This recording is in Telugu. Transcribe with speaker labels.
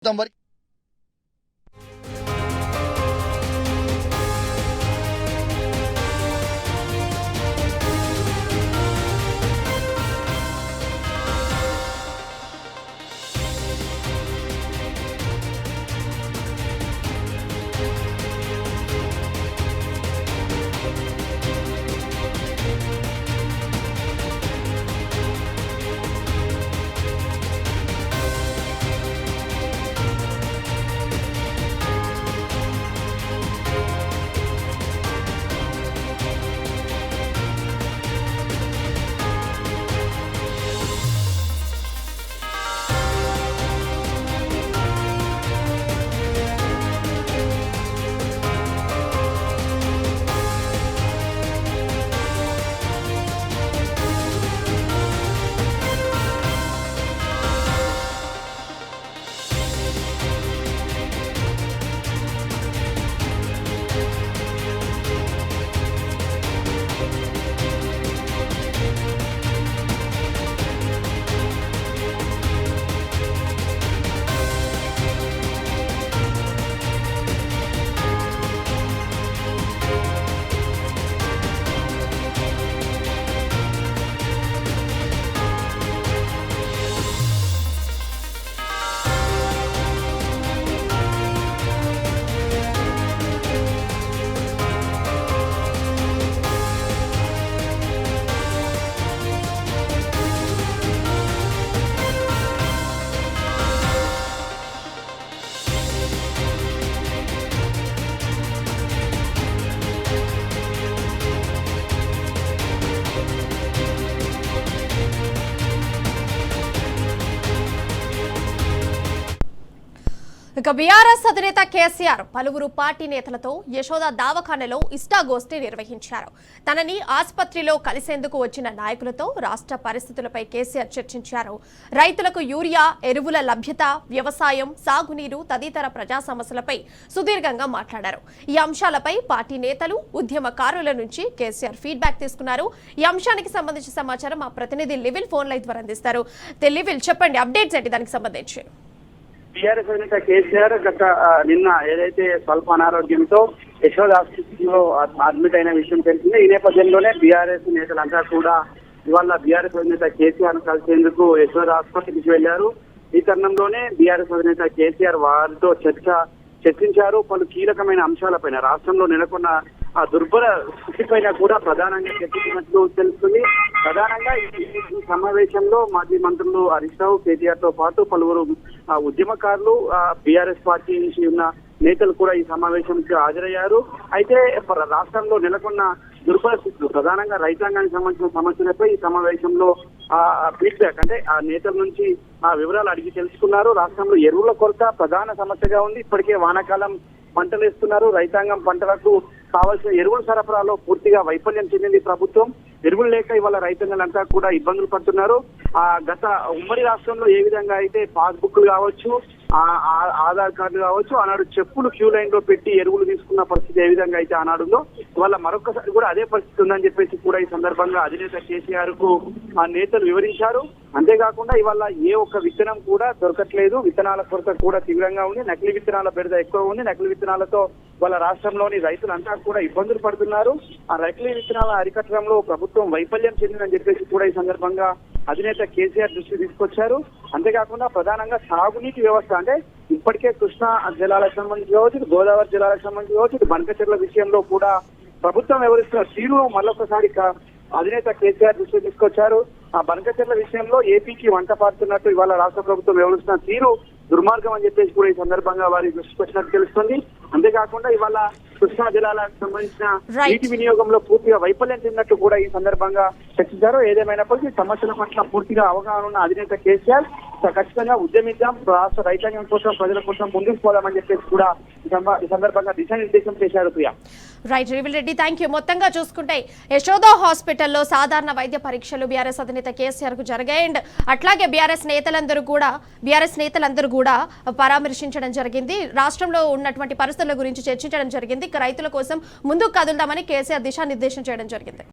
Speaker 1: మరి
Speaker 2: ఇక బీఆర్ఎస్ అధినేత కేసీఆర్ పలువురు పార్టీ నేతలతో యశోద దావఖానలో ఇష్టాగోష్ఠి నిర్వహించారు. తనని ఆసుపత్రిలో కలిసేందుకు వచ్చిన నాయకులతో రాష్ట్ర పరిస్థితులపై కేసీఆర్ చర్చించారు. రైతులకు యూరియా, ఎరువుల లభ్యత, వ్యవసాయం, సాగునీరు తదితర ప్రజా సమస్యలపై సుదీర్ఘంగా మాట్లాడారు. ఈ అంశాలపై పార్టీ నేతలు, ఉద్యమకారుల నుంచి కేసీఆర్ ఫీడ్బ్యాక్ తీసుకున్నారు. ఈ అంశానికి సంబంధించిన సమాచారం మా ప్రతినిధి లివిల్ ఫోన్ లైన్ ద్వారా అందిస్తారు. లివిల్, చెప్పండి అప్డేట్స్ ఏంటి దానికి సంబంధించి?
Speaker 3: టీఆర్ఎస్ అధినేత కేసీఆర్ గత నిన్న ఏదైతే స్వల్ప అనారోగ్యంతో యశోద ఆసుపత్రిలో అడ్మిట్ అయిన విషయం తెలిసింది. ఈ నేపథ్యంలోనే బీఆర్ఎస్ నేతలంతా కూడా ఇవాళ బీఆర్ఎస్ అధినేత కేసీఆర్ కలిసేందుకు యశోద ఆసుపత్రికి వెళ్లారు. ఈ తరుణంలోనే బీఆర్ఎస్ అధినేత కేసీఆర్ వారితో చర్చించారు. పలు కీలకమైన అంశాలపైన, రాష్ట్రంలో నెలకొన్న ఆ దుర్భర స్థితిపైన కూడా ప్రధానంగా చర్చించినట్లు తెలుస్తుంది. ప్రధానంగా ఈ సమావేశంలో మాజీ మంత్రులు హరీష్ రావు, కేటీఆర్ తో పాటు పలువురు ఉద్యమకారులు, బీఆర్ఎస్ పార్టీ నుంచి ఉన్న నేతలు కూడా ఈ సమావేశానికి హాజరయ్యారు. అయితే రాష్ట్రంలో నెలకొన్న దుర్భర స్థితులు, ప్రధానంగా రైతాంగానికి సంబంధించిన సమస్యలపై ఈ సమావేశంలో ఫీడ్బ్యాక్ అంటే ఆ నేతల నుంచి ఆ వివరాలు అడిగి తెలుసుకున్నారు. రాష్ట్రంలో ఎరువుల కొరత ప్రధాన సమస్యగా ఉంది. ఇప్పటికే వానాకాలం పంటలు వేస్తున్నారు. రైతాంగం పంటలకు కావాల్సిన ఎరువుల సరఫరాలో పూర్తిగా వైఫల్యం చెందింది ప్రభుత్వం. ఎరువులు లేక ఇవాళ రైతులంతా కూడా ఇబ్బందులు పడుతున్నారు. గత ఉమ్మడి రాష్ట్రంలో ఏ విధంగా అయితే పాస్బుక్లు కావచ్చు, ఆధార్ కార్డులు కావచ్చు, ఆనాడు చెప్పులు క్యూ లైన్ లో పెట్టి ఎరువులు తీసుకున్న పరిస్థితి ఏ విధంగా అయితే ఆనాడుందో ఇవాళ మరొకసారి కూడా అదే పరిస్థితి ఉందని చెప్పేసి కూడా ఈ సందర్భంగా అధినేత కేసీఆర్ కు ఆ నేతలు వివరించారు. అంతేకాకుండా ఇవాళ ఏ ఒక్క విత్తనం కూడా దొరకట్లేదు. విత్తనాల కొరత కూడా తీవ్రంగా ఉంది. నకిలీ విత్తనాల బెడద ఎక్కువ ఉంది. నకిలీ విత్తనాలతో వాళ్ళ రాష్ట్రంలోని రైతులంతా కూడా ఇబ్బందులు పడుతున్నారు. ఆ నకిలీ విత్తనాల అరికట్టడంలో ప్రభుత్వం వైఫల్యం చెందిందని చెప్పేసి కూడా ఈ సందర్భంగా అధినేత కేసీఆర్ దృష్టి తీసుకొచ్చారు. అంతేకాకుండా ప్రధానంగా సాగునీటి వ్యవస్థ అంటే ఇప్పటికే కృష్ణా జలాలకు సంబంధించి కావచ్చు, గోదావరి జలాలకు సంబంధించి కావచ్చు, బంకచెర్ల విషయంలో కూడా ప్రభుత్వం వ్యవహరిస్తున్న తీరును మరొకసారి అధినేత కేసీఆర్ దృష్టి తీసుకొచ్చారు. ఆ బంకచెర్ల విషయంలో ఏపీకి వంట పారుతున్నట్టు ఇవాళ రాష్ట్ర ప్రభుత్వం వ్యవహరిస్తున్న తీరు దుర్మార్గం అని చెప్పేసి కూడా ఈ సందర్భంగా వారి దృష్టికి వచ్చినట్టు తెలుస్తుంది. అంతేకాకుండా ఇవాళ కృష్ణా జలాలకు సంబంధించిన నీటి వినియోగంలో పూర్తిగా వైఫల్యం చెందినట్టు కూడా ఈ సందర్భంగా చర్చించారు. ఏదేమైనప్పటికీ సమస్యల పట్ల పూర్తిగా అవగాహన ఉన్న అధినేత కేసీఆర్ ఖచ్చితంగా ఉద్యమిద్దాం, రాష్ట్ర రైతాంగం కోసం, ప్రజల కోసం ముందుకు పోదామని చెప్పేసి కూడా ఈ సందర్భంగా దిశానిర్దేశం చేశారు. Priya,
Speaker 2: right రివిల్ Reddy, thank you. మొత్తంగా చూసుకుంటే యశోద హాస్పిటల్లో సాధారణ వైద్య పరీక్షలు బీఆర్ఎస్ అధినేత కేసీఆర్ కు జరిగాయి. అండ్ అట్లాగే బీఆర్ఎస్ నేతలందరూ కూడా పరామర్శించడం జరిగింది. రాష్ట్రంలో ఉన్నటువంటి పరిస్థితుల గురించి చర్చించడం జరిగింది. రైతుల కోసం ముందుకు కదులుదామని కేసీఆర్ దిశానిర్దేశం చేయడం జరిగింది.